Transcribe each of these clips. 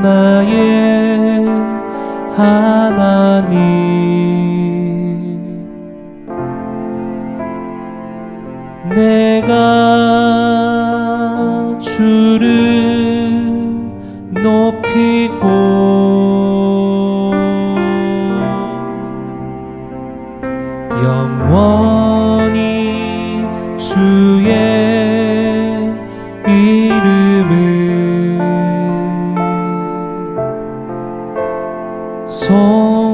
나의 하나님, 내가 주를 높이고 영원히 주의 이름을 송축하리이다.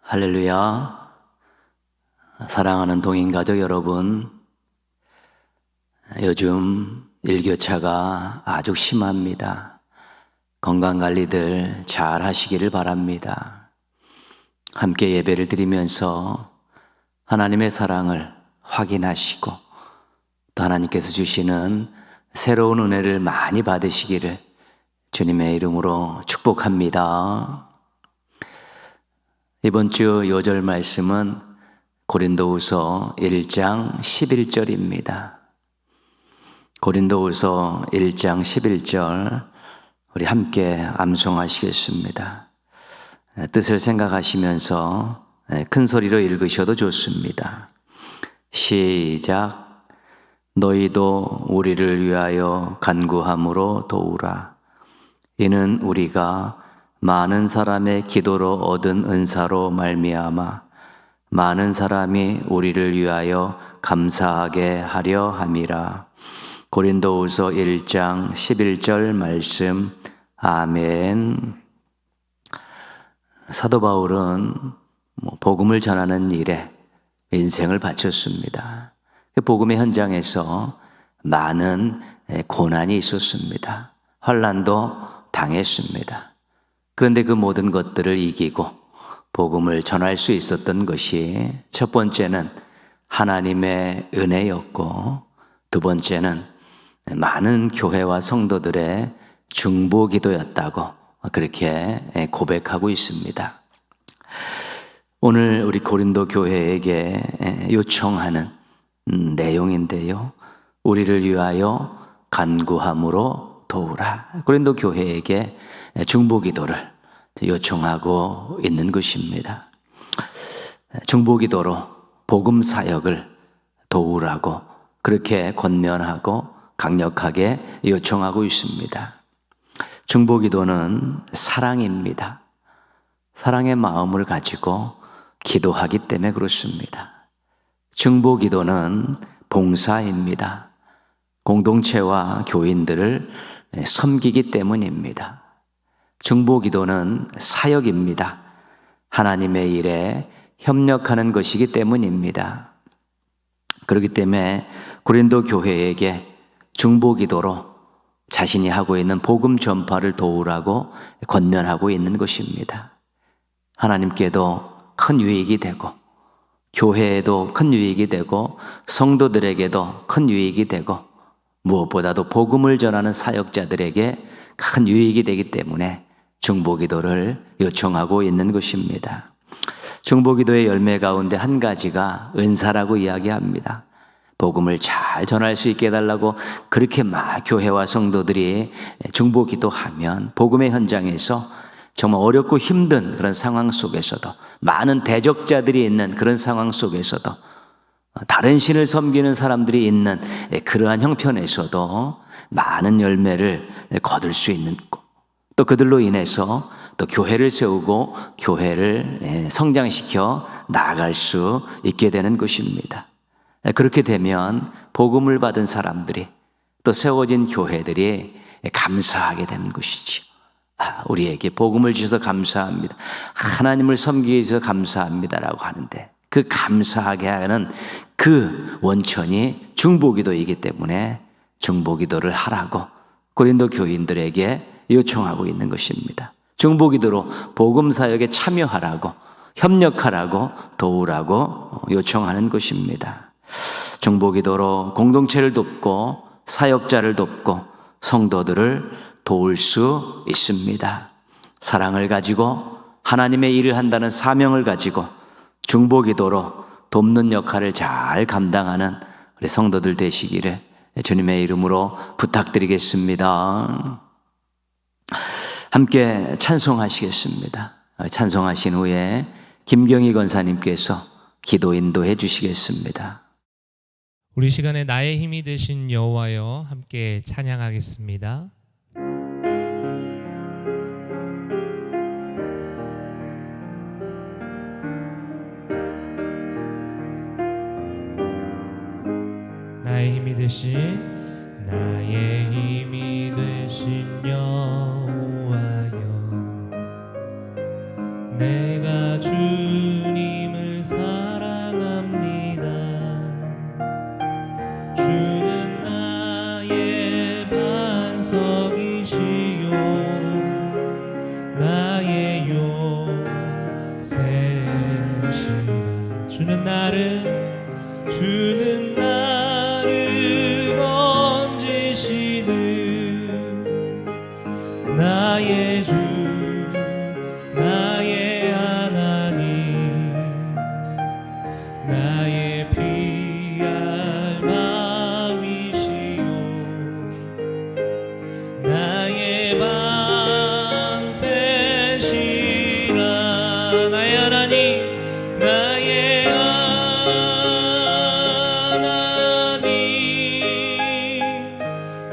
할렐루야. 사랑하는 동행가족 여러분, 요즘 일교차가 아주 심합니다. 건강관리들 잘 하시기를 바랍니다. 함께 예배를 드리면서 하나님의 사랑을 확인하시고 또 하나님께서 주시는 새로운 은혜를 많이 받으시기를 주님의 이름으로 축복합니다. 이번 주 요절 말씀은 고린도후서 1장 11절입니다. 고린도후서 1장 11절 우리 함께 암송하시겠습니다. 뜻을 생각하시면서 큰 소리로 읽으셔도 좋습니다. 시작. 너희도 우리를 위하여 간구함으로 도우라. 이는 우리가 많은 사람의 기도로 얻은 은사로 말미암아 많은 사람이 우리를 위하여 감사하게 하려 함이라. 고린도후서 1장 11절 말씀. 아멘. 사도 바울은 복음을 전하는 일에 인생을 바쳤습니다. 복음의 현장에서 많은 고난이 있었습니다. 환난도 당했습니다. 그런데 그 모든 것들을 이기고 복음을 전할 수 있었던 것이 첫 번째는 하나님의 은혜였고 두 번째는 많은 교회와 성도들의 중보기도였다고 그렇게 고백하고 있습니다. 오늘 우리 고린도 교회에게 요청하는 내용인데요. 우리를 위하여 간구함으로 도우라. 고린도 교회에게 중보기도를 요청하고 있는 것입니다. 중보기도로 복음 사역을 도우라고 그렇게 권면하고 강력하게 요청하고 있습니다. 중보기도는 사랑입니다. 사랑의 마음을 가지고 기도하기 때문에 그렇습니다. 중보기도는 봉사입니다. 공동체와 교인들을 섬기기 때문입니다. 중보기도는 사역입니다. 하나님의 일에 협력하는 것이기 때문입니다. 그렇기 때문에 고린도 교회에게 중보기도로 자신이 하고 있는 복음 전파를 도우라고 권면하고 있는 것입니다. 하나님께도 큰 유익이 되고 교회에도 큰 유익이 되고 성도들에게도 큰 유익이 되고 무엇보다도 복음을 전하는 사역자들에게 큰 유익이 되기 때문에 중보기도를 요청하고 있는 것입니다. 중보기도의 열매 가운데 한 가지가 은사라고 이야기합니다. 복음을 잘 전할 수 있게 해달라고 그렇게 막 교회와 성도들이 중보기도하면 복음의 현장에서 정말 어렵고 힘든 그런 상황 속에서도 많은 대적자들이 있는 그런 상황 속에서도 다른 신을 섬기는 사람들이 있는 그러한 형편에서도 많은 열매를 거둘 수 있는 또 그들로 인해서 또 교회를 세우고 교회를 성장시켜 나아갈 수 있게 되는 것입니다. 그렇게 되면 복음을 받은 사람들이 또 세워진 교회들이 감사하게 되는 것이죠. 우리에게 복음을 주셔서 감사합니다. 하나님을 섬기기 위해서 감사합니다라고 하는데 그 감사하게 하는 그 원천이 중보기도이기 때문에 중보기도를 하라고 고린도 교인들에게 요청하고 있는 것입니다. 중보기도로 복음 사역에 참여하라고 협력하라고 도우라고 요청하는 것입니다. 중보기도로 공동체를 돕고 사역자를 돕고 성도들을 도울 수 있습니다. 사랑을 가지고 하나님의 일을 한다는 사명을 가지고 중보기도로 돕는 역할을 잘 감당하는 우리 성도들 되시기를 주님의 이름으로 부탁드리겠습니다. 함께 찬송하시겠습니다. 찬송하신 후에 김경희 권사님께서 기도 인도해 주시겠습니다. 우리 시간에 나의 힘이 되신 여호와여 함께 찬양하겠습니다. 나의 힘이 되신 여호와여 내가 주님을 사랑합니다. 주는 나의 반석이시요 나의 요새시라. 주는 나를 건지시는 나의 주 나의 하나님 나의 피할 마음이시요 나의 방패시라. 나의 하나님 나의 하나님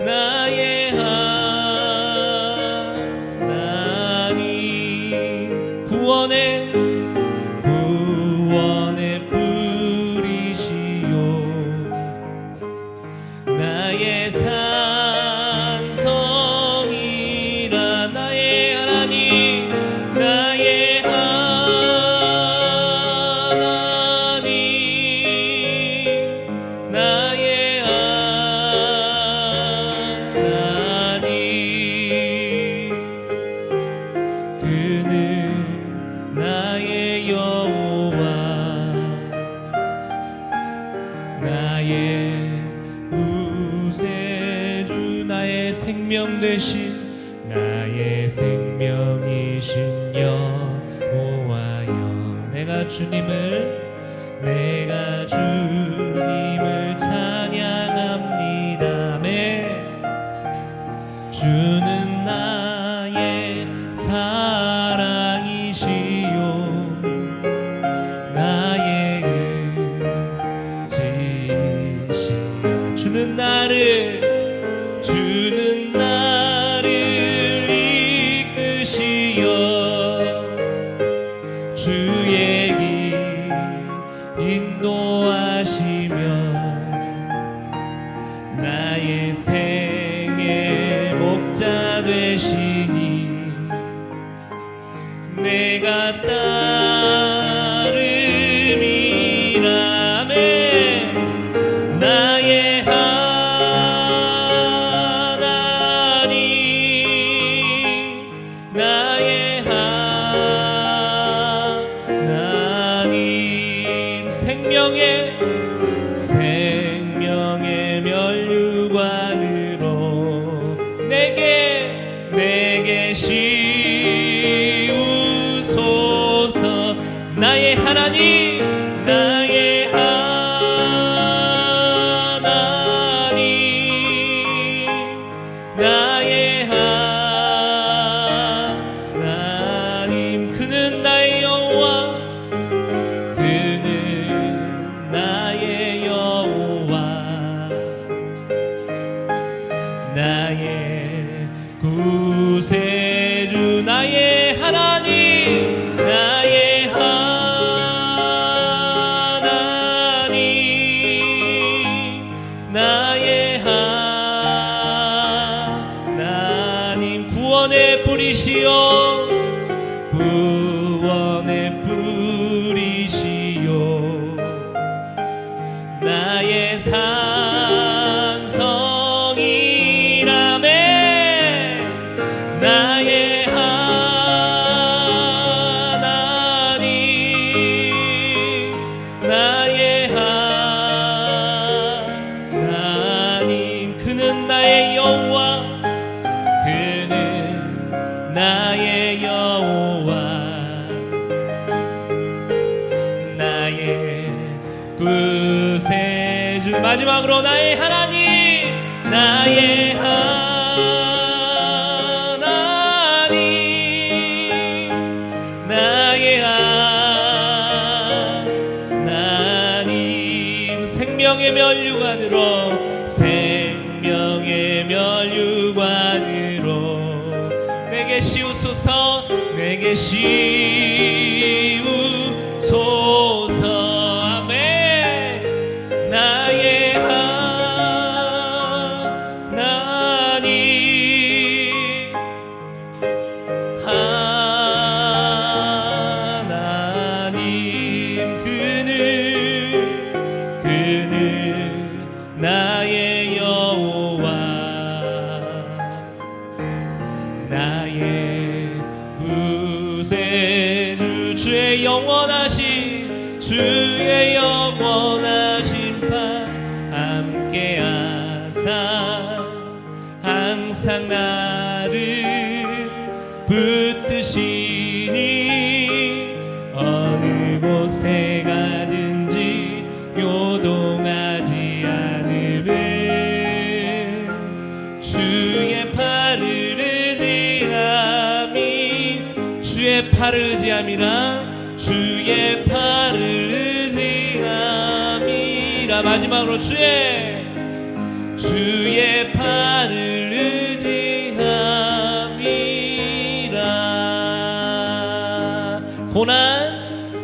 나의 하나님 구원의 뿌리시요 나의 산성이라. 나의 하나님 나의 하나님 나의 하나님 그는 나의 여호와 나의 구세주 나의 생명 되신 나의 생명이신 여호와여 내가 주님을 찬양합니다. 아멘. 주는 나의 사랑이시요 나의 의지시요 주는 나를 이끄시어 주의 길 인도하시며 나의 생의 목자 되시니 내가 따름이라. 아멘. 나의 하나님 나의 하나님 생명의 면류관으로 내게 씌우소서. 나의 하나님 나의 하나님 나의 하나님 그는 나의 여호와 그는 나의 여호와 나의 구세주 나의 하나님 나의 하나님 구세주. 마지막으로 나의 하나님, 나의 하나님, 나의 하나님. 생명의 면류관으로, 생명의 면류관으로 내게 씌우소서, 내게 씌우소서. 아멘. 나의 하나님, 하나님. 그는 나의 여호와, 나의 구세주. 주의 영원하신, 주의 영원하신 판 함께하사 항상 나를 붙드시니 어느 곳에 가든지 요동하지 않음을 주의 팔을 의지함이. 주의 팔을 의지함이라, 주의 팔을 의지함이라. 마지막으로 주의 팔을 의지함이라.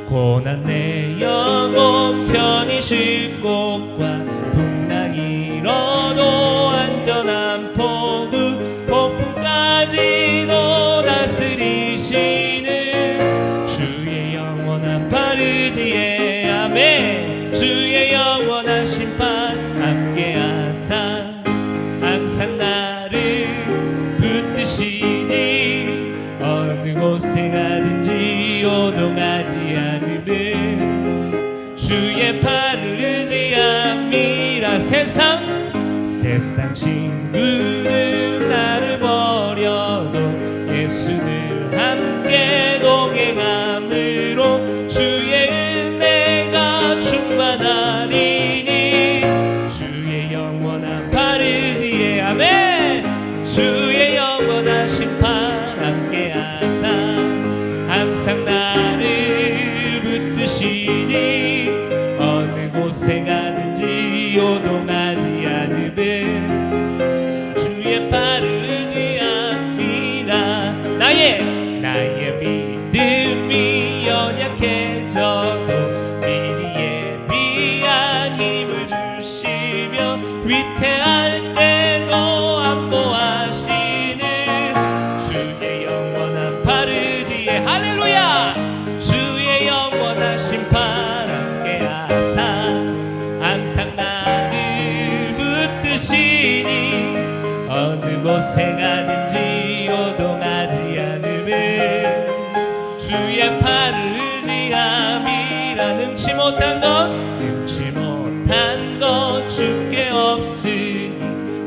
고난 내 영혼 편히 쉴 곳과 풍랑이 일어도 안전한 포구, 폭풍까지도 다스리시는 주의 영원한 팔 의지에. 아멘. 주의 영원한 심판 함께하사 항상 나를 붙드시니 어느 곳에 가든지 요동하지 않음을 주의 팔을 의지함이라. 세상 친구들 나를 버려도 예수를 함께 동행함으로 주의 은혜가 충만하리니 주의 영원한 팔 의지에. 아멘. 주의 영원한 심판 함께하사 항상 나를 붙드시니 어느 곳에 가든지 요동하지 않음을 주의 팔을 의지함이라. 나의 믿음이 연약해져도 미리 예비한 힘을 주시며 위태할 때도 안보하시는 주의 영원한 팔 의지에. 할렐루야. 주의 영원한 심판 함께하사 항상 나를 붙드시니 어느 곳에 가든지 요동하지 않음을 주의 팔을 의지함이라. 능치 못한 것 주께 없으니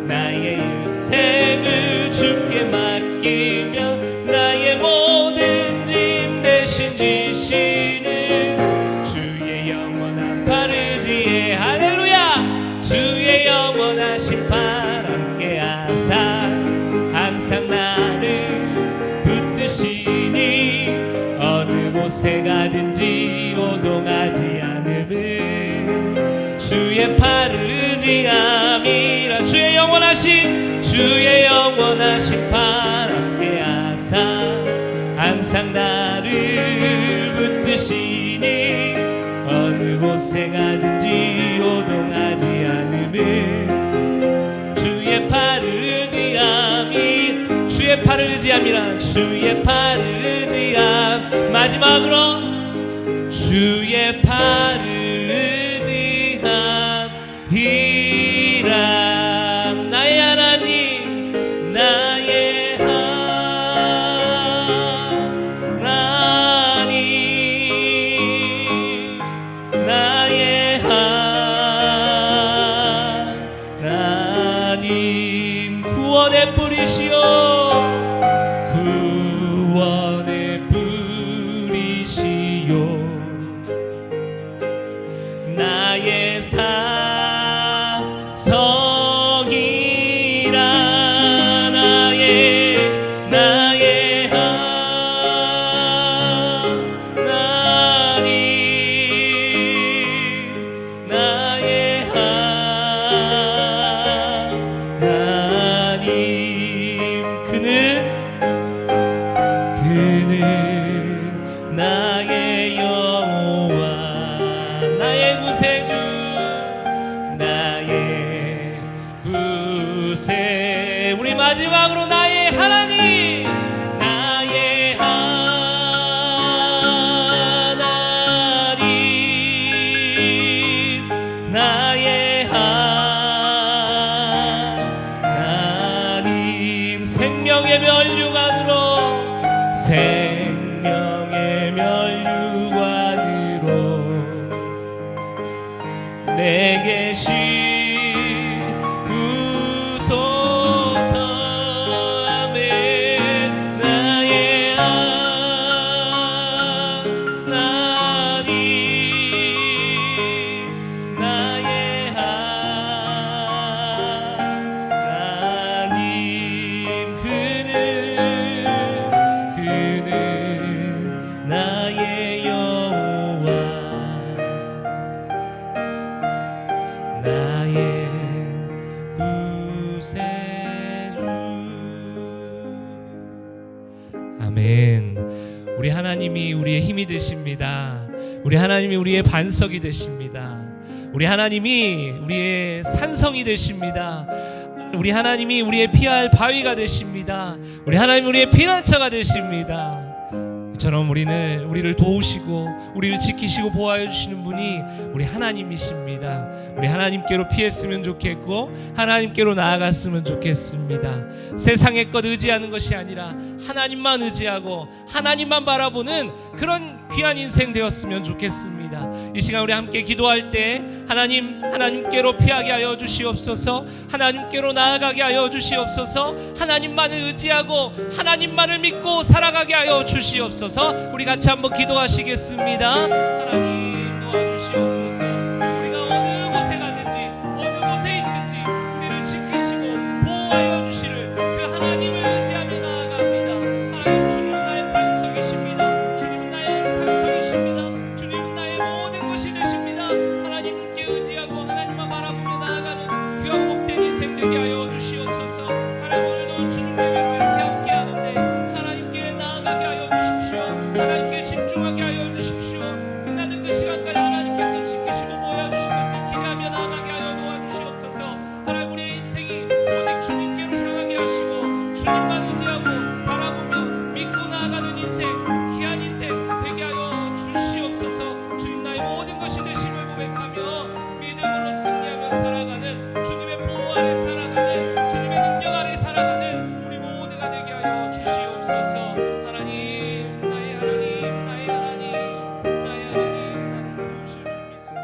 나의 일생을 주께 맡기며 나의 모든 짐 대신 지시는 주의 영원한 팔 의지에. 할렐루야. 주의 영원한 심판 함께하사 항상 나를 붙드시니 어느 곳에 가든지 요동하지 않음을 주의 팔을 의지함이라. 주의 영원한 심판 함께하사 항상 나를 붙드시니 어느 곳에 가든지 요동하지 않음을 주의 팔을 의지함이. 주의 팔을 의지함이라. 주의 팔을 의지함. 마지막으로 주의 팔을 의지함이라. 나의 하나님, 나의 하나님, 나의 하나님. 구원의 뿌리시오, 구원의 뿌리시오. 나의 여호와 나의 구세주 나의 구세 우리 마지막으로 나의 하나님 나의 하나님 나의 하나님 생명의 면류관으로 생명의 면류관으로 내게 씌우소서 아멘 나의 하나님 나의 하나님 그는 나의 여호와 나의 구세주 아멘. 우리 하나님이 우리의 힘이 되십니다. 우리 하나님이 우리의 반석이 되십니다. 우리 하나님이 우리의 산성이 되십니다. 우리 하나님이 우리의 피할 바위가 되십니다. 우리 하나님이 우리의 피난처가 되십니다. 이처럼 우리를 도우시고 우리를 지키시고 보호해 주시는 분이 우리 하나님이십니다. 우리 하나님께로 피했으면 좋겠고 하나님께로 나아갔으면 좋겠습니다. 세상의 것 의지하는 것이 아니라 하나님만 의지하고 하나님만 바라보는 그런 귀한 인생 되었으면 좋겠습니다. 이 시간 우리 함께 기도할 때 하나님께로 피하게 하여 주시옵소서. 하나님께로 나아가게 하여 주시옵소서. 하나님만을 의지하고 하나님만을 믿고 살아가게 하여 주시옵소서. 우리 같이 한번 기도하시겠습니다. 하나님 도와주시옵소서. 우리가 어느 곳에 가든지 어느 곳에 있든지 우리를 지키시고 보호하여 주시를 그 하나님을 의지하며 나아갑니다. 하나님 주님은 나의 반석이십니다. 주님은 나의 산성이십니다. 주님은 나의 모든 것이 되십니다. 하나님께 의지하고 하나님만 바라보며 나아가는 귀한 복된 인생 되게 하여 주시옵소서. 하나님 오늘도 주님의 배로 이렇게 함께 하는데 하나님께 나아가게 하여 주십시오. 하나님께 집중하게 하여 주십시오. 끝나는 그 시간까지 하나님께서 지키시고 보여주신 것을 기대하며 나아가게 하여 도와주시옵소서. 하나님 우리의 인생이 오직 주님께로 향하게 하시고 주님만 의지하고 바라보며 믿고 나아가는 인생 귀한 인생 되게 하여 주시옵소서. 주님 나의 모든 것이 되심을 고백하며 믿음으로 승리하며 살아가는 주님의 보호 아래 살아가는 주님의 능력 아래 살아가는 우리 모두가 되게 하여 주시옵소서. 하나님 나의 하나님 나의 하나님 나의 하나님 나는 도우실 줄 믿습니다.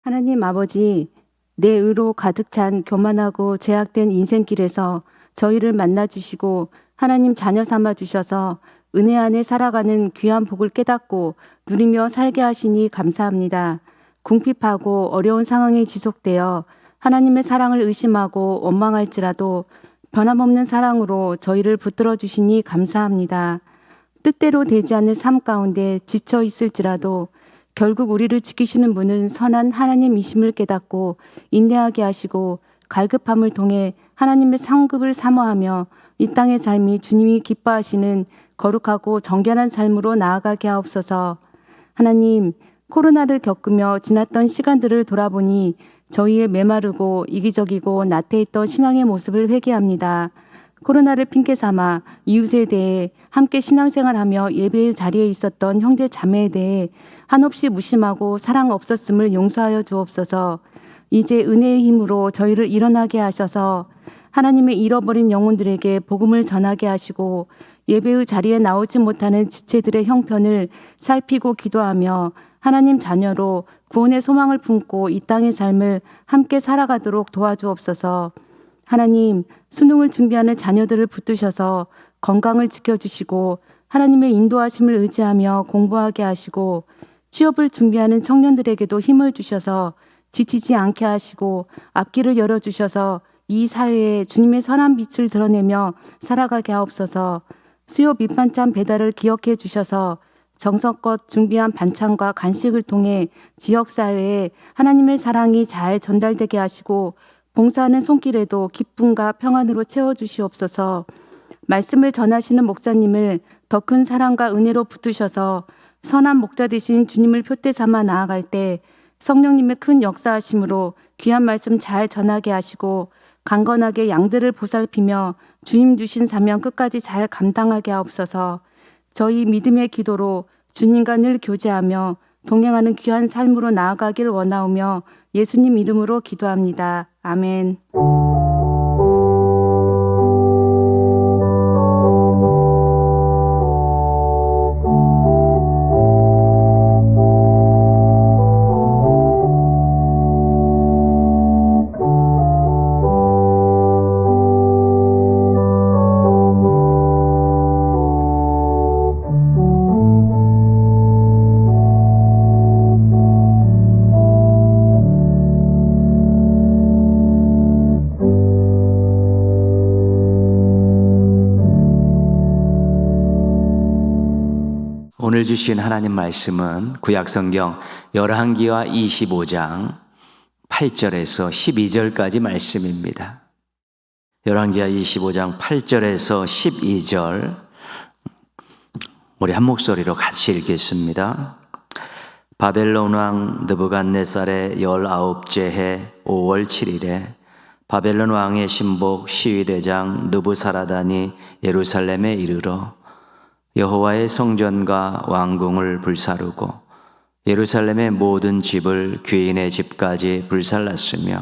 하나님 아버지, 내 의로 가득 찬 교만하고 제약된 인생길에서 저희를 만나주시고 하나님 자녀 삼아 주셔서 은혜 안에 살아가는 귀한 복을 깨닫고 누리며 살게 하시니 감사합니다. 궁핍하고 어려운 상황이 지속되어 하나님의 사랑을 의심하고 원망할지라도 변함없는 사랑으로 저희를 붙들어 주시니 감사합니다. 뜻대로 되지 않는 삶 가운데 지쳐 있을지라도 결국 우리를 지키시는 분은 선한 하나님이심을 깨닫고 인내하게 하시고 갈급함을 통해 하나님의 상급을 사모하며 이 땅의 삶이 주님이 기뻐하시는 거룩하고 정결한 삶으로 나아가게 하옵소서. 하나님, 코로나를 겪으며 지났던 시간들을 돌아보니 저희의 메마르고 이기적이고 나태했던 신앙의 모습을 회개합니다. 코로나를 핑계 삼아 이웃에 대해 함께 신앙생활하며 예배의 자리에 있었던 형제 자매에 대해 한없이 무심하고 사랑 없었음을 용서하여 주옵소서. 이제 은혜의 힘으로 저희를 일어나게 하셔서 하나님의 잃어버린 영혼들에게 복음을 전하게 하시고 예배의 자리에 나오지 못하는 지체들의 형편을 살피고 기도하며 하나님 자녀로 구원의 소망을 품고 이 땅의 삶을 함께 살아가도록 도와주옵소서. 하나님, 수능을 준비하는 자녀들을 붙드셔서 건강을 지켜주시고 하나님의 인도하심을 의지하며 공부하게 하시고 취업을 준비하는 청년들에게도 힘을 주셔서 지치지 않게 하시고 앞길을 열어주셔서 이 사회에 주님의 선한 빛을 드러내며 살아가게 하옵소서. 수요 밑반찬 배달을 기억해 주셔서 정성껏 준비한 반찬과 간식을 통해 지역사회에 하나님의 사랑이 잘 전달되게 하시고 봉사하는 손길에도 기쁨과 평안으로 채워주시옵소서. 말씀을 전하시는 목사님을 더 큰 사랑과 은혜로 붙드셔서 선한 목자 되신 주님을 표대 삼아 나아갈 때 성령님의 큰 역사하심으로 귀한 말씀 잘 전하게 하시고 강건하게 양들을 보살피며 주님 주신 사명 끝까지 잘 감당하게 하옵소서. 저희 믿음의 기도로 주님과 늘 교제하며 동행하는 귀한 삶으로 나아가길 원하오며 예수님 이름으로 기도합니다. 아멘. 오늘 주신 하나님 말씀은 구약성경 열왕기하 25장 8절에서 12절까지 말씀입니다. 열왕기하 25장 8절에서 12절 우리 한 목소리로 같이 읽겠습니다. 바벨론 왕 느부갓네살의 19째 해 5월 7일에 바벨론 왕의 신복 시위대장 느부사라단이 예루살렘에 이르러 여호와의 성전과 왕궁을 불사르고 예루살렘의 모든 집을 귀인의 집까지 불살랐으며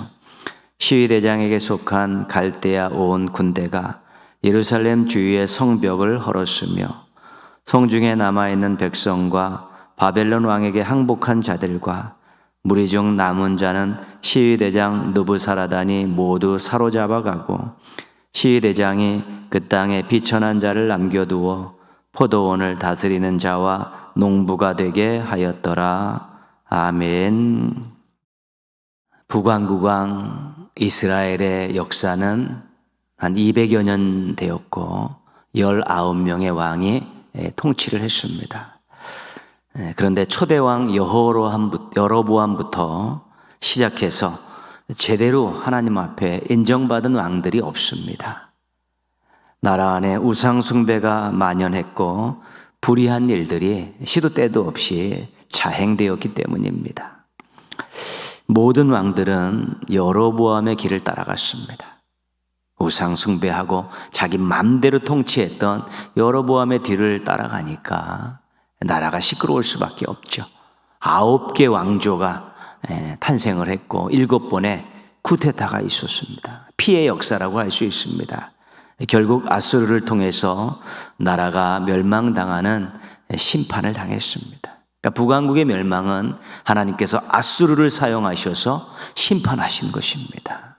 시위대장에게 속한 갈대아 온 군대가 예루살렘 주위의 성벽을 헐었으며 성중에 남아있는 백성과 바벨론 왕에게 항복한 자들과 무리 중 남은 자는 시위대장 느부사라단이 모두 사로잡아가고 시위대장이 그 땅에 비천한 자를 남겨두어 포도원을 다스리는 자와 농부가 되게 하였더라. 아멘. 북왕국왕 이스라엘의 역사는 한 200여 년 되었고 19명의 왕이 통치를 했습니다. 그런데 초대왕 여로보암부터 시작해서 제대로 하나님 앞에 인정받은 왕들이 없습니다. 나라 안에 우상 숭배가 만연했고 불의한 일들이 시도 때도 없이 자행되었기 때문입니다. 모든 왕들은 여로보암의 길을 따라갔습니다. 우상 숭배하고 자기 맘대로 통치했던 여로보암의 뒤를 따라가니까 나라가 시끄러울 수밖에 없죠. 9개 왕조가 탄생을 했고 7번의 쿠데타가 있었습니다. 피해 역사라고 할 수 있습니다. 결국 아수르를 통해서 나라가 멸망당하는 심판을 당했습니다. 그러니까 북왕국의 멸망은 하나님께서 아수르를 사용하셔서 심판하신 것입니다.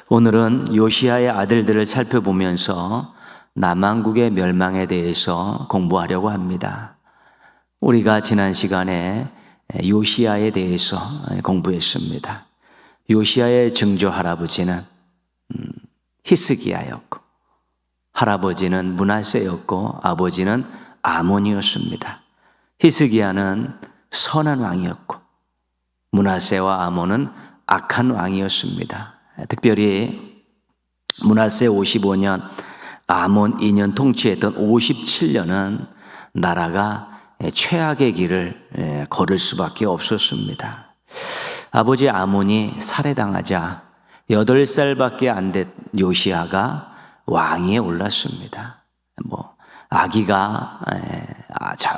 오늘은 요시야의 아들들을 살펴보면서 남왕국의 멸망에 대해서 공부하려고 합니다. 우리가 지난 시간에 요시야에 대해서 공부했습니다. 요시야의 증조 할아버지는 히스기야였고 할아버지는 므낫세였고 아버지는 아몬이었습니다. 히스기야는 선한 왕이었고 므낫세와 아몬은 악한 왕이었습니다. 특별히 므낫세 55년, 아몬 2년 통치했던 57년은 나라가 최악의 길을 걸을 수밖에 없었습니다. 아버지 아몬이 살해당하자 8살밖에 안 된 요시야가 왕위에 올랐습니다. 아기가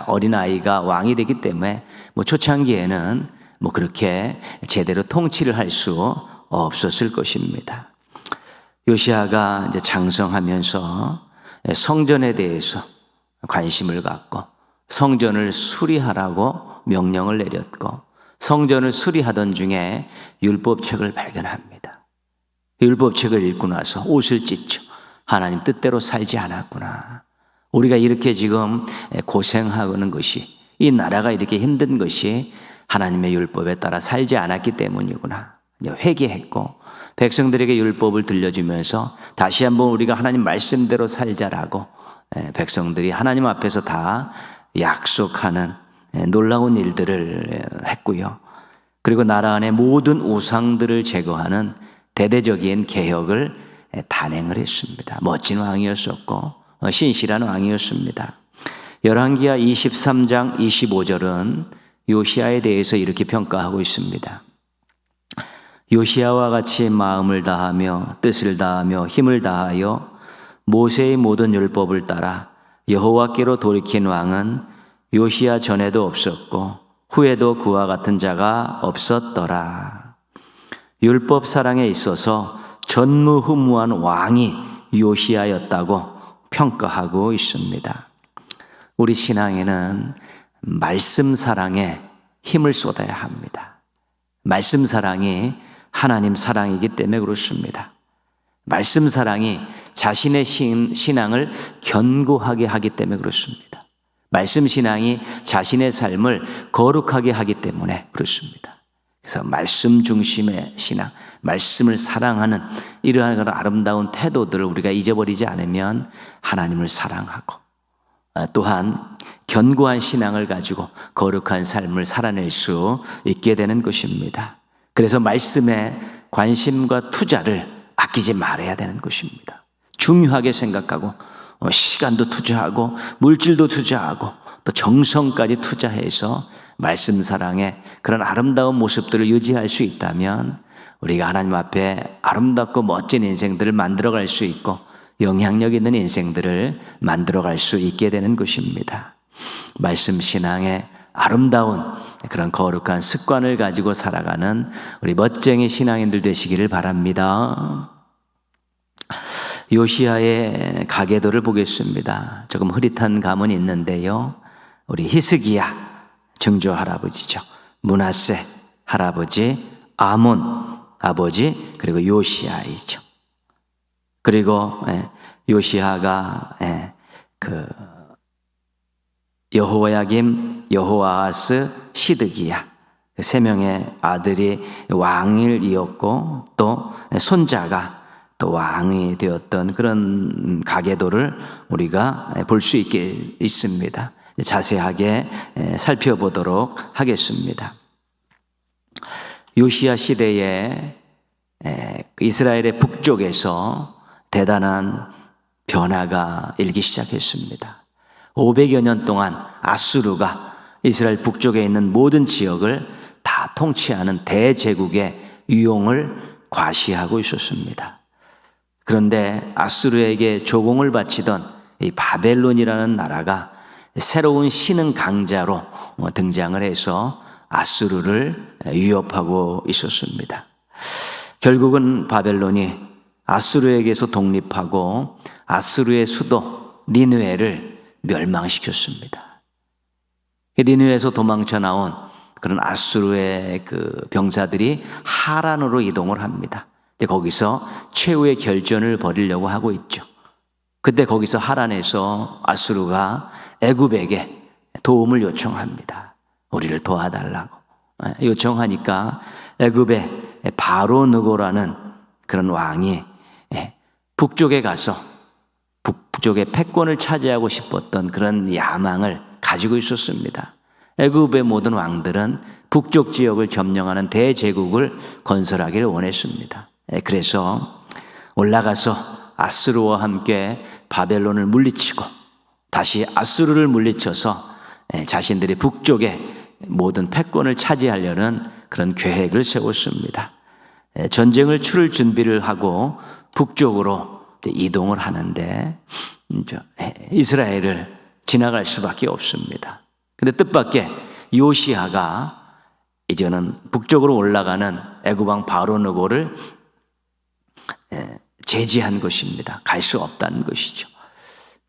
어린아이가 왕이 되기 때문에 초창기에는 그렇게 제대로 통치를 할 수 없었을 것입니다. 요시야가 이제 장성하면서 성전에 대해서 관심을 갖고 성전을 수리하라고 명령을 내렸고 성전을 수리하던 중에 율법책을 발견합니다. 율법책을 읽고 나서 옷을 찢죠. 하나님 뜻대로 살지 않았구나. 우리가 이렇게 지금 고생하는 것이, 이 나라가 이렇게 힘든 것이 하나님의 율법에 따라 살지 않았기 때문이구나. 회개했고 백성들에게 율법을 들려주면서 다시 한번 우리가 하나님 말씀대로 살자라고 백성들이 하나님 앞에서 다 약속하는 놀라운 일들을 했고요. 그리고 나라 안의 모든 우상들을 제거하는 대대적인 개혁을 단행을 했습니다. 멋진 왕이었었고 신실한 왕이었습니다. 열왕기하 23장 25절은 요시야에 대해서 이렇게 평가하고 있습니다. 요시야와 같이 마음을 다하며 뜻을 다하며 힘을 다하여 모세의 모든 율법을 따라 여호와께로 돌이킨 왕은 요시야 전에도 없었고 후에도 그와 같은 자가 없었더라. 율법 사랑에 있어서 전무후무한 왕이 요시야였다고 평가하고 있습니다. 우리 신앙에는 말씀 사랑에 힘을 쏟아야 합니다. 말씀 사랑이 하나님 사랑이기 때문에 그렇습니다. 말씀 사랑이 자신의 신앙을 견고하게 하기 때문에 그렇습니다. 말씀 신앙이 자신의 삶을 거룩하게 하기 때문에 그렇습니다. 그래서 말씀 중심의 신앙, 말씀을 사랑하는 이러한 아름다운 태도들을 우리가 잊어버리지 않으면 하나님을 사랑하고 또한 견고한 신앙을 가지고 거룩한 삶을 살아낼 수 있게 되는 것입니다. 그래서 말씀에 관심과 투자를 아끼지 말아야 되는 것입니다. 중요하게 생각하고 시간도 투자하고 물질도 투자하고 또 정성까지 투자해서 말씀 사랑의 그런 아름다운 모습들을 유지할 수 있다면 우리가 하나님 앞에 아름답고 멋진 인생들을 만들어갈 수 있고 영향력 있는 인생들을 만들어갈 수 있게 되는 것입니다. 말씀 신앙의 아름다운 그런 거룩한 습관을 가지고 살아가는 우리 멋쟁이 신앙인들 되시기를 바랍니다. 요시야의 가계도를 보겠습니다. 조금 흐릿한 감은 있는데요. 우리 히스기야 증조 할아버지죠. 므낫세 할아버지, 아몬 아버지, 그리고 요시야이죠. 그리고 요시야가 여호야김, 여호아하스, 시드기야 세 명의 아들이 왕을 이었고 또 손자가 또 왕이 되었던 그런 가계도를 우리가 볼 수 있습니다. 자세하게 살펴보도록 하겠습니다. 요시야 시대에 이스라엘의 북쪽에서 대단한 변화가 일기 시작했습니다. 500여 년 동안 아수르가 이스라엘 북쪽에 있는 모든 지역을 다 통치하는 대제국의 위용을 과시하고 있었습니다. 그런데 아수르에게 조공을 바치던 이 바벨론이라는 나라가 새로운 신흥 강자로 등장을 해서 아수르를 위협하고 있었습니다. 결국은 바벨론이 아수르에게서 독립하고 아수르의 수도 니느웨를 멸망시켰습니다. 니느웨에서 도망쳐 나온 그런 아수르의 그 병사들이 하란으로 이동을 합니다. 근데 거기서 최후의 결전을 벌이려고 하고 있죠. 그때 거기서 하란에서 아수르가 애굽에게 도움을 요청합니다. 우리를 도와달라고 요청하니까 애굽의 바로느고라는 그런 왕이 북쪽에 가서 북쪽의 패권을 차지하고 싶었던 그런 야망을 가지고 있었습니다. 애굽의 모든 왕들은 북쪽 지역을 점령하는 대제국을 건설하기를 원했습니다. 그래서 올라가서 아수르와 함께 바벨론을 물리치고 다시 아수르를 물리쳐서 자신들이 북쪽의 모든 패권을 차지하려는 그런 계획을 세웠습니다. 전쟁을 치를 준비를 하고 북쪽으로 이동을 하는데 이스라엘을 지나갈 수밖에 없습니다. 근데 뜻밖의 요시야가 이제는 북쪽으로 올라가는 애굽 왕 바로느고를 제지한 것입니다. 갈 수 없다는 것이죠.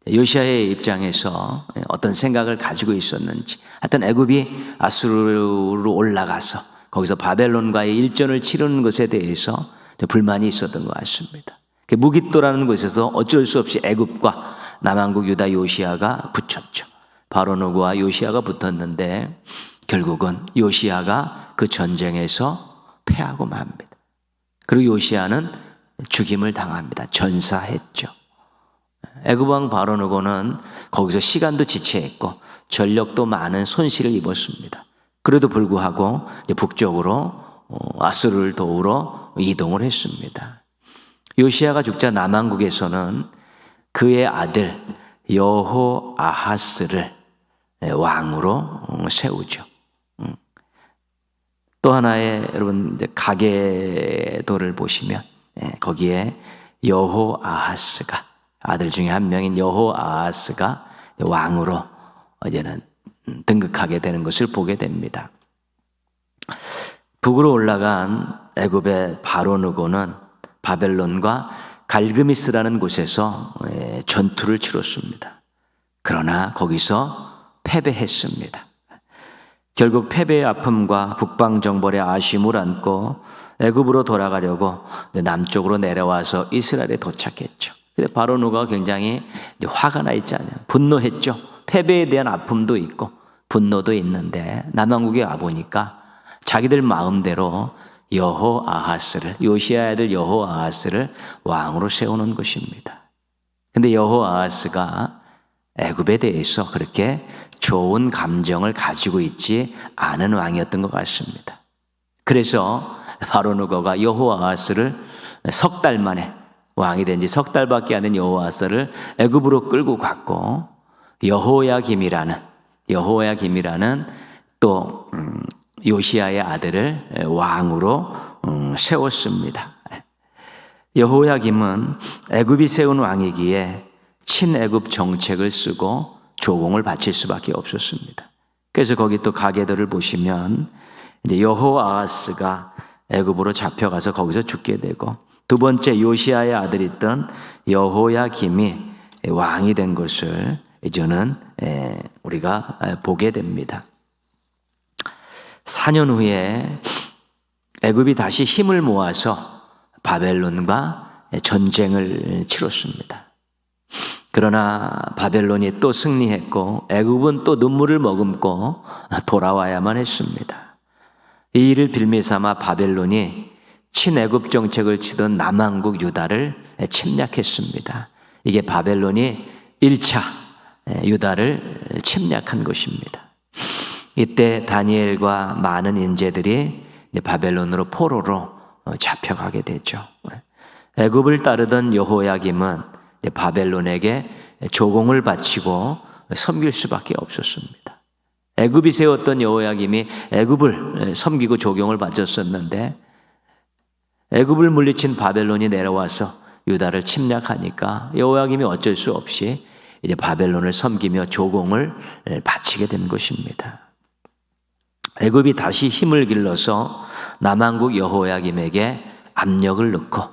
요시야의 입장에서 어떤 생각을 가지고 있었는지, 하여튼 애굽이 아수르로 올라가서 거기서 바벨론과의 일전을 치르는 것에 대해서 불만이 있었던 것 같습니다. 무깃도라는 곳에서 어쩔 수 없이 애굽과 남왕국 유다 요시야가 붙였죠. 바로느고와 요시야가 붙었는데 결국은 요시야가 그 전쟁에서 패하고 맙니다. 그리고 요시야는 죽임을 당합니다. 전사했죠. 애굽 왕 바로느고는 거기서 시간도 지체했고 전력도 많은 손실을 입었습니다. 그래도 불구하고 북쪽으로 아수르를 도우러 이동을 했습니다. 요시야가 죽자 남왕국에서는 그의 아들 여호아하스를 왕으로 세우죠. 또 하나의 여러분 이제 가계도를 보시면 거기에 여호아하스가 아들 중에 한 명인 여호아하스가 왕으로 이제는 등극하게 되는 것을 보게 됩니다. 북으로 올라간 애굽의 바로누고는 바벨론과 갈그미스라는 곳에서 전투를 치렀습니다. 그러나 거기서 패배했습니다. 결국 패배의 아픔과 북방정벌의 아쉬움을 안고 애굽으로 돌아가려고 남쪽으로 내려와서 이스라엘에 도착했죠. 근데 바로누가 굉장히 화가 나 있잖아요. 분노했죠. 패배에 대한 아픔도 있고 분노도 있는데 남왕국에 와보니까 자기들 마음대로 여호아하스를, 요시아의 아들 여호아하스를 왕으로 세우는 것입니다. 근데 여호아하스가 애굽에 대해서 그렇게 좋은 감정을 가지고 있지 않은 왕이었던 것 같습니다. 그래서 바로누고가 여호아하스를 석 달 만에, 왕이 된 지 석 달밖에 안 된 여호아하스를 애굽으로 끌고 갔고 여호야김이라는 또 요시아의 아들을 왕으로 세웠습니다. 여호야김은 애굽이 세운 왕이기에 친애굽 정책을 쓰고 조공을 바칠 수밖에 없었습니다. 그래서 거기 또 가계도를 보시면 이제 여호아하스가 애굽으로 잡혀가서 거기서 죽게 되고 두 번째 요시아의 아들이던 여호야김이 왕이 된 것을 이제는 우리가 보게 됩니다. 4년 후에 애굽이 다시 힘을 모아서 바벨론과 전쟁을 치렀습니다. 그러나 바벨론이 또 승리했고 애굽은 또 눈물을 머금고 돌아와야만 했습니다. 이 일을 빌미삼아 바벨론이 친애굽 정책을 치던 남왕국 유다를 침략했습니다. 이게 바벨론이 1차 유다를 침략한 것입니다. 이때 다니엘과 많은 인재들이 바벨론으로 포로로 잡혀가게 되죠. 애굽을 따르던 여호야김은 바벨론에게 조공을 바치고 섬길 수밖에 없었습니다. 애굽이 세웠던 여호야김이 애굽을 섬기고 조공을 바쳤었는데 애굽을 물리친 바벨론이 내려와서 유다를 침략하니까 여호야김이 어쩔 수 없이 이제 바벨론을 섬기며 조공을 바치게 된 것입니다. 애굽이 다시 힘을 길러서 남왕국 여호야김에게 압력을 넣고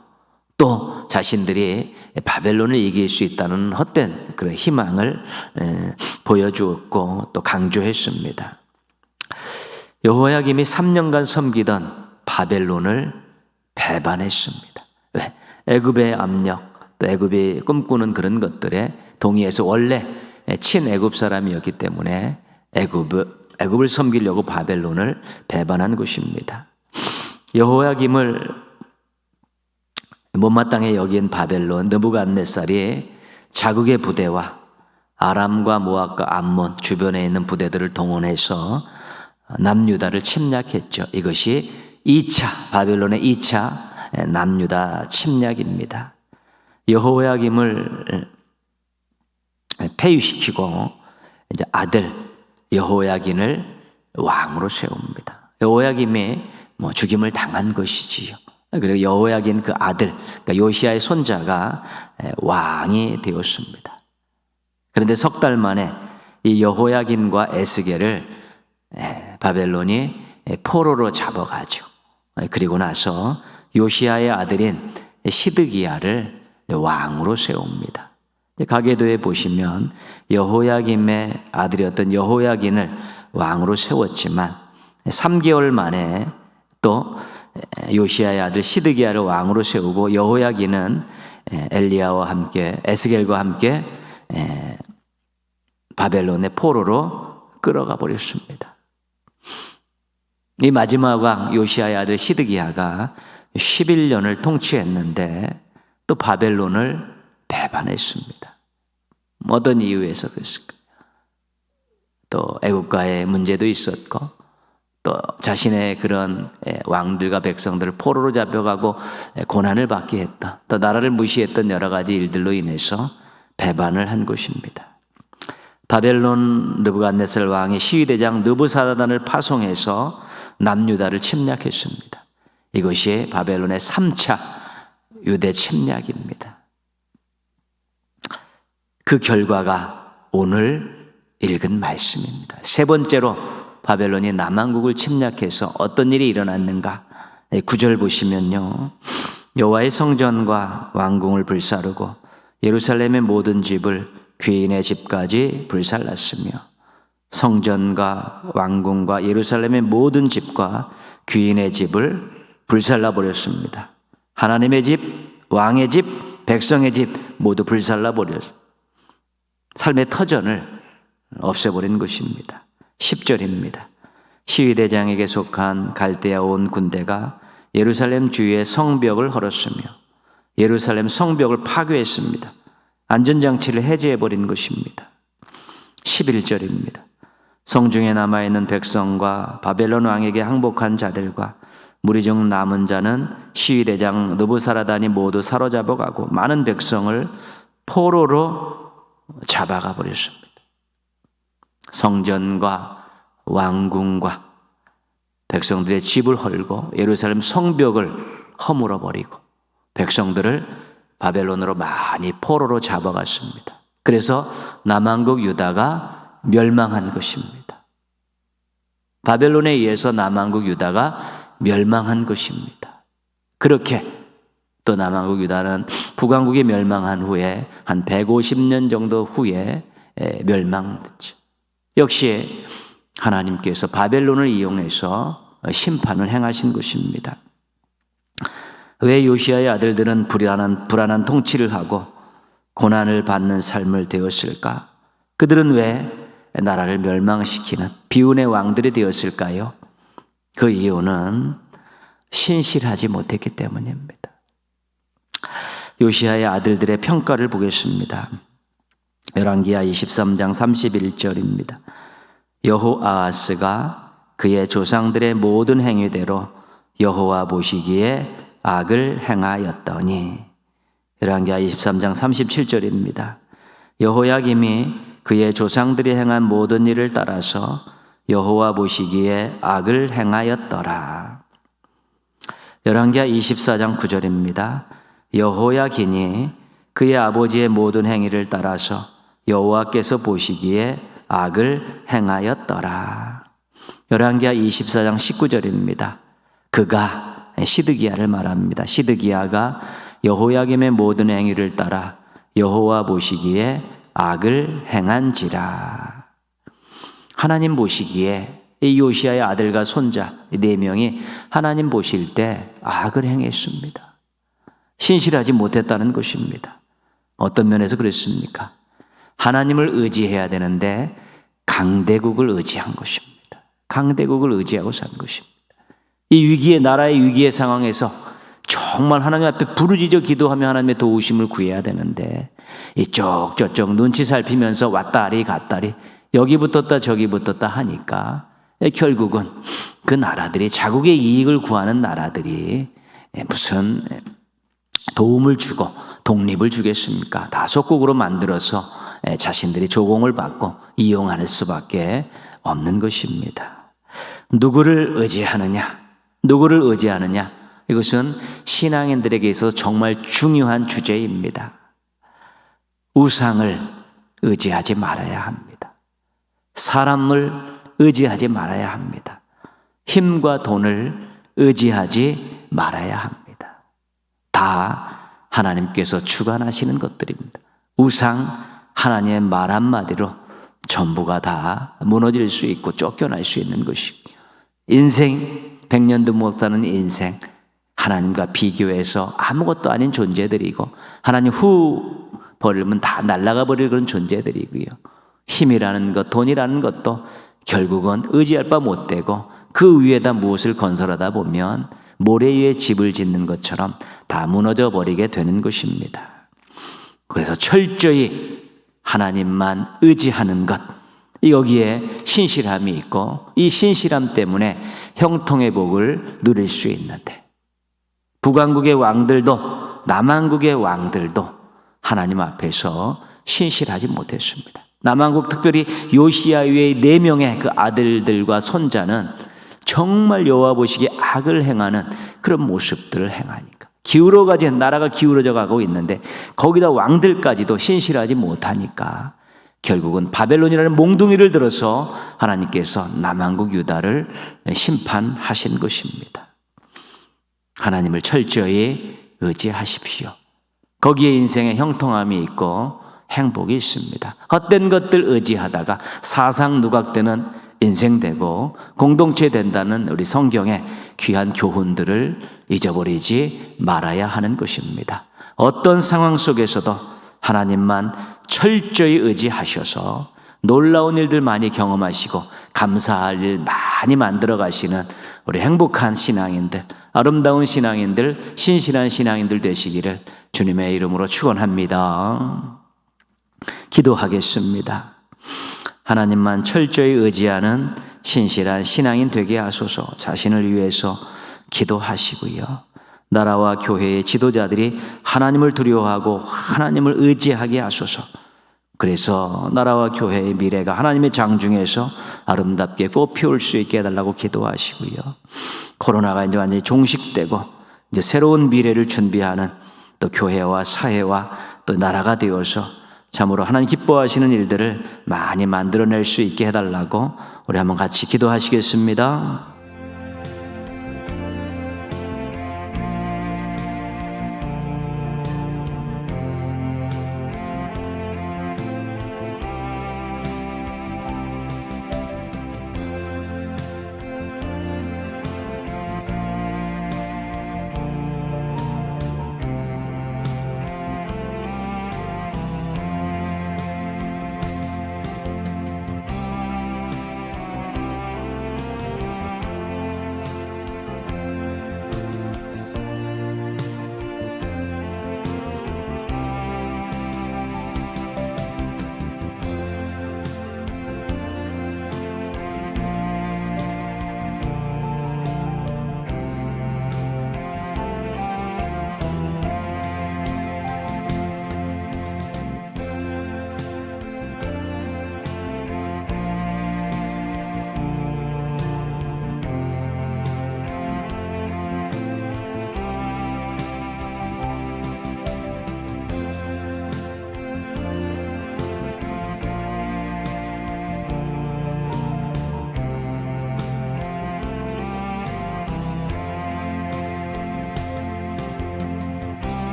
또 자신들이 바벨론을 이길 수 있다는 헛된 그런 희망을 보여주었고 또 강조했습니다. 여호야김이 3년간 섬기던 바벨론을 배반했습니다. 왜? 애굽의 압력, 또 애굽이 꿈꾸는 그런 것들에 동의해서 원래 친애굽 사람이었기 때문에 애굽을 섬기려고 바벨론을 배반한 것입니다. 여호야김을 못마땅해 여긴 바벨론 느부갓네살이 자국의 부대와 아람과 모압과 암몬 주변에 있는 부대들을 동원해서 남유다를 침략했죠. 이것이 2차 바벨론의 2차 남유다 침략입니다. 여호야김을 폐위시키고 이제 아들 여호야긴을 왕으로 세웁니다. 여호야김이 죽임을 당한 것이지요. 그리고 여호야긴 그 아들, 그러니까 요시아의 손자가 왕이 되었습니다. 그런데 석 달 만에 이 여호야긴과 에스겔을 바벨론이 포로로 잡아가죠. 그리고 나서 요시아의 아들인 시드기야를 왕으로 세웁니다. 가계도에 보시면 여호야김의 아들이었던 여호야긴을 왕으로 세웠지만 3개월 만에 또 요시아의 아들 시드기야를 왕으로 세우고 여호야긴은 엘리야와 함께 에스겔과 함께 바벨론의 포로로 끌어가 버렸습니다. 이 마지막 왕 요시아의 아들 시드기야가 11년을 통치했는데 또 바벨론을 배반했습니다. 어떤 이유에서 그랬을까요? 또 애국가의 문제도 있었고 또 자신의 그런 왕들과 백성들을 포로로 잡혀가고 고난을 받게 했다. 또 나라를 무시했던 여러 가지 일들로 인해서 배반을 한 것입니다. 바벨론 느부갓네살 왕이 시위대장 느부사라단을 파송해서 남유다를 침략했습니다. 이것이 바벨론의 3차 유대 침략입니다. 그 결과가 오늘 읽은 말씀입니다. 세 번째로 바벨론이 남왕국을 침략해서 어떤 일이 일어났는가? 9절 보시면요, 여호와의 성전과 왕궁을 불사르고 예루살렘의 모든 집을 귀인의 집까지 불살랐으며 성전과 왕궁과 예루살렘의 모든 집과 귀인의 집을 불살라 버렸습니다. 하나님의 집, 왕의 집, 백성의 집 모두 불살라 버렸습니다. 삶의 터전을 없애버린 것입니다. 10절입니다. 시위대장에게 속한 갈대아 온 군대가 예루살렘 주위의 성벽을 헐었으며 예루살렘 성벽을 파괴했습니다. 안전장치를 해제해버린 것입니다. 11절입니다. 성중에 남아있는 백성과 바벨론 왕에게 항복한 자들과 무리 중 남은 자는 시위대장 느부사라단이 모두 사로잡아가고 많은 백성을 포로로 잡아가 버렸습니다. 성전과 왕궁과 백성들의 집을 헐고 예루살렘 성벽을 허물어 버리고 백성들을 바벨론으로 많이 포로로 잡아갔습니다. 그래서 남왕국 유다가 멸망한 것입니다. 바벨론에 의해서 남왕국 유다가 멸망한 것입니다. 그렇게 또 남왕국 유다는 북왕국이 멸망한 후에 한 150년 정도 후에 멸망했죠. 역시 하나님께서 바벨론을 이용해서 심판을 행하신 것입니다. 왜 요시아의 아들들은 불안한 통치를 하고 고난을 받는 삶을 되었을까? 그들은 왜 나라를 멸망시키는 비운의 왕들이 되었을까요? 그 이유는 신실하지 못했기 때문입니다. 요시아의 아들들의 평가를 보겠습니다. 열왕기하 23장 31절입니다. 여호아하스가 그의 조상들의 모든 행위대로 여호와 보시기에 악을 행하였더니. 열왕기하 23장 37절입니다. 여호야김이 그의 조상들이 행한 모든 일을 따라서 여호와 보시기에 악을 행하였더라. 열왕기하 24장 9절입니다. 여호야긴이 그의 아버지의 모든 행위를 따라서 여호와께서 보시기에 악을 행하였더라. 열왕기하 24장 19절입니다. 그가 시드기야를 말합니다. 시드기야가 여호야김의 모든 행위를 따라 여호와 보시기에 악을 행한지라. 하나님 보시기에 이 요시아의 아들과 손자 4명이 하나님 보실 때 악을 행했습니다. 신실하지 못했다는 것입니다. 어떤 면에서 그랬습니까? 하나님을 의지해야 되는데 강대국을 의지한 것입니다. 강대국을 의지하고 산 것입니다. 이 위기의 나라의 위기의 상황에서 정말 하나님 앞에 부르짖어 기도하며 하나님의 도우심을 구해야 되는데 이쪽 저쪽 눈치 살피면서 왔다리 갔다리 여기 붙었다 저기 붙었다 하니까 결국은 그 나라들이 자국의 이익을 구하는 나라들이 무슨 도움을 주고 독립을 주겠습니까? 다 속국으로 만들어서 자신들이 조공을 받고 이용할 수밖에 없는 것입니다. 누구를 의지하느냐? 누구를 의지하느냐? 이것은 신앙인들에게 있어서 정말 중요한 주제입니다. 우상을 의지하지 말아야 합니다. 사람을 의지하지 말아야 합니다. 힘과 돈을 의지하지 말아야 합니다. 다 하나님께서 주관하시는 것들입니다. 우상, 하나님의 말 한마디로 전부가 다 무너질 수 있고 쫓겨날 수 있는 것이고 인생, 100년도 못하는 인생, 하나님과 비교해서 아무것도 아닌 존재들이고 하나님 후 버리면 다 날아가 버릴 그런 존재들이고요. 힘이라는 것, 돈이라는 것도 결국은 의지할 바 못 되고 그 위에다 무엇을 건설하다 보면 모래 위에 집을 짓는 것처럼 다 무너져 버리게 되는 것입니다. 그래서 철저히 하나님만 의지하는 것, 여기에 신실함이 있고 이 신실함 때문에 형통의 복을 누릴 수 있는데 북왕국의 왕들도 남왕국의 왕들도 하나님 앞에서 신실하지 못했습니다. 남한국 특별히 요시야 외의 4명의 그 아들들과 손자는 정말 여호와 보시기에 악을 행하는 그런 모습들을 행하니까 나라가 기울어져 가고 있는데 거기다 왕들까지도 신실하지 못하니까 결국은 바벨론이라는 몽둥이를 들어서 하나님께서 남한국 유다를 심판하신 것입니다. 하나님을 철저히 의지하십시오. 거기에 인생의 형통함이 있고 행복이 있습니다. 헛된 것들 의지하다가 사상 누각되는 인생 되고 공동체 된다는 우리 성경의 귀한 교훈들을 잊어버리지 말아야 하는 것입니다. 어떤 상황 속에서도 하나님만 철저히 의지하셔서 놀라운 일들 많이 경험하시고 감사할 일 많이 만들어 가시는 우리 행복한 신앙인들, 아름다운 신앙인들, 신실한 신앙인들 되시기를 주님의 이름으로 축원합니다. 기도하겠습니다. 하나님만 철저히 의지하는 신실한 신앙인 되게 하소서. 자신을 위해서 기도하시고요. 나라와 교회의 지도자들이 하나님을 두려워하고 하나님을 의지하게 하소서. 그래서 나라와 교회의 미래가 하나님의 장중에서 아름답게 꽃피울 수 있게 해달라고 기도하시고요. 코로나가 이제 완전히 종식되고 이제 새로운 미래를 준비하는 또 교회와 사회와 또 나라가 되어서 참으로 하나님 기뻐하시는 일들을 많이 만들어낼 수 있게 해달라고 우리 한번 같이 기도하시겠습니다.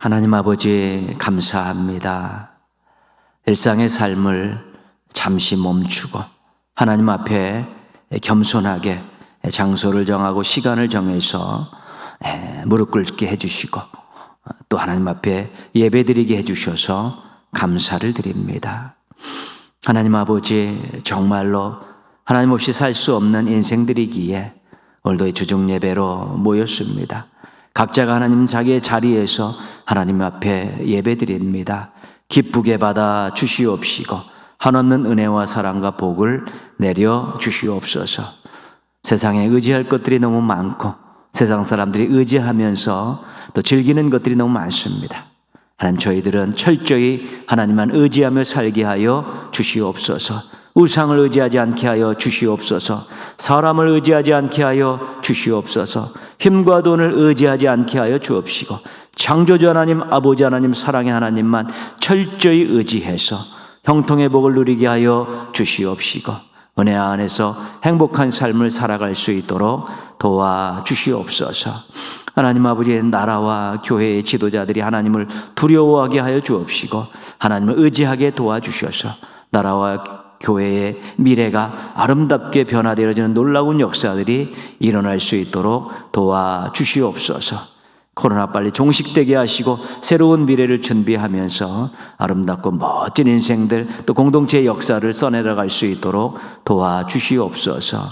하나님 아버지 감사합니다. 일상의 삶을 잠시 멈추고 하나님 앞에 겸손하게 장소를 정하고 시간을 정해서 무릎 꿇게 해주시고 또 하나님 앞에 예배드리게 해주셔서 감사를 드립니다. 하나님 아버지 정말로 하나님 없이 살 수 없는 인생들이기에 오늘도 주중 예배로 모였습니다. 각자가 하나님 자기의 자리에서 하나님 앞에 예배드립니다. 기쁘게 받아 주시옵시고 한없는 은혜와 사랑과 복을 내려 주시옵소서. 세상에 의지할 것들이 너무 많고 세상 사람들이 의지하면서 또 즐기는 것들이 너무 많습니다. 하나님 저희들은 철저히 하나님만 의지하며 살게 하여 주시옵소서. 우상을 의지하지 않게 하여 주시옵소서. 사람을 의지하지 않게 하여 주시옵소서. 힘과 돈을 의지하지 않게 하여 주옵시고 창조주 하나님, 아버지 하나님, 사랑의 하나님만 철저히 의지해서 형통의 복을 누리게 하여 주시옵시고 은혜 안에서 행복한 삶을 살아갈 수 있도록 도와주시옵소서. 하나님 아버지의 나라와 교회의 지도자들이 하나님을 두려워하게 하여 주옵시고 하나님을 의지하게 도와주셔서 나라와 교회의 미래가 아름답게 변화되어지는 놀라운 역사들이 일어날 수 있도록 도와주시옵소서. 코로나 빨리 종식되게 하시고 새로운 미래를 준비하면서 아름답고 멋진 인생들 또 공동체의 역사를 써내려갈 수 있도록 도와주시옵소서.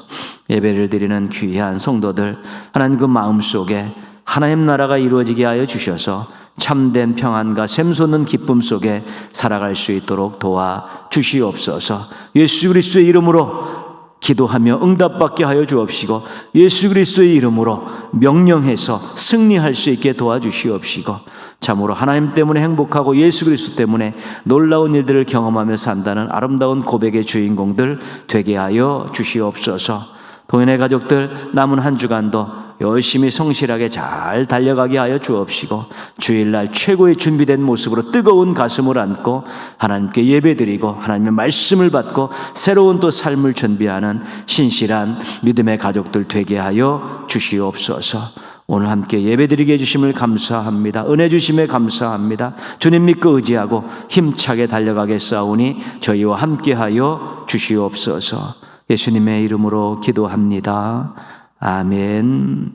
예배를 드리는 귀한 성도들, 하나님 그 마음속에 하나님 나라가 이루어지게 하여 주셔서 참된 평안과 샘솟는 기쁨 속에 살아갈 수 있도록 도와주시옵소서. 예수 그리스도의 이름으로 기도하며 응답받게 하여 주옵시고, 예수 그리스도의 이름으로 명령해서 승리할 수 있게 도와주시옵시고, 참으로 하나님 때문에 행복하고 예수 그리스도 때문에 놀라운 일들을 경험하며 산다는 아름다운 고백의 주인공들 되게 하여 주시옵소서. 동현의 가족들 남은 한 주간도 열심히 성실하게 잘 달려가게 하여 주옵시고, 주일날 최고의 준비된 모습으로 뜨거운 가슴을 안고 하나님께 예배드리고 하나님의 말씀을 받고 새로운 또 삶을 준비하는 신실한 믿음의 가족들 되게 하여 주시옵소서. 오늘 함께 예배드리게 해주심을 감사합니다. 은혜 주심에 감사합니다. 주님 믿고 의지하고 힘차게 달려가겠사오니 저희와 함께하여 주시옵소서. 예수님의 이름으로 기도합니다. 아멘.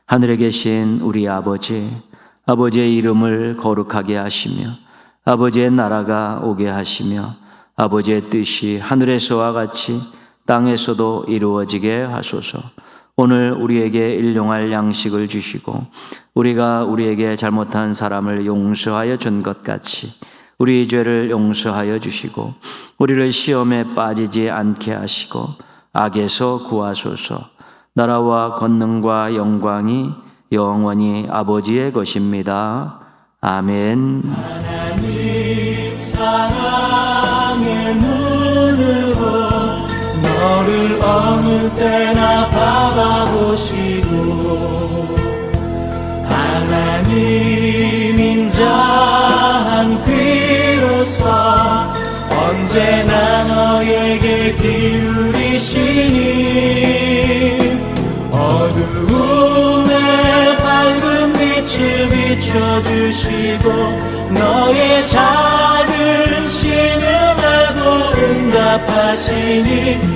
하늘에 계신 우리 아버지, 아버지의 이름을 거룩하게 하시며 아버지의 나라가 오게 하시며 아버지의 뜻이 하늘에서와 같이 땅에서도 이루어지게 하소서. 오늘 우리에게 일용할 양식을 주시고 우리가 우리에게 잘못한 사람을 용서하여 준 것 같이 우리 죄를 용서하여 주시고 우리를 시험에 빠지지 않게 하시고 악에서 구하소서. 나라와 권능과 영광이 영원히 아버지의 것입니다. 아멘. 하나님 사랑의 눈으로 너를 어느 때나 바라보시고 하나님 인자한 귀로서 언제나 너에게 기울이시니 어두움에 밝은 빛을 비춰주시고 너의 작은 신음에도 응답하시니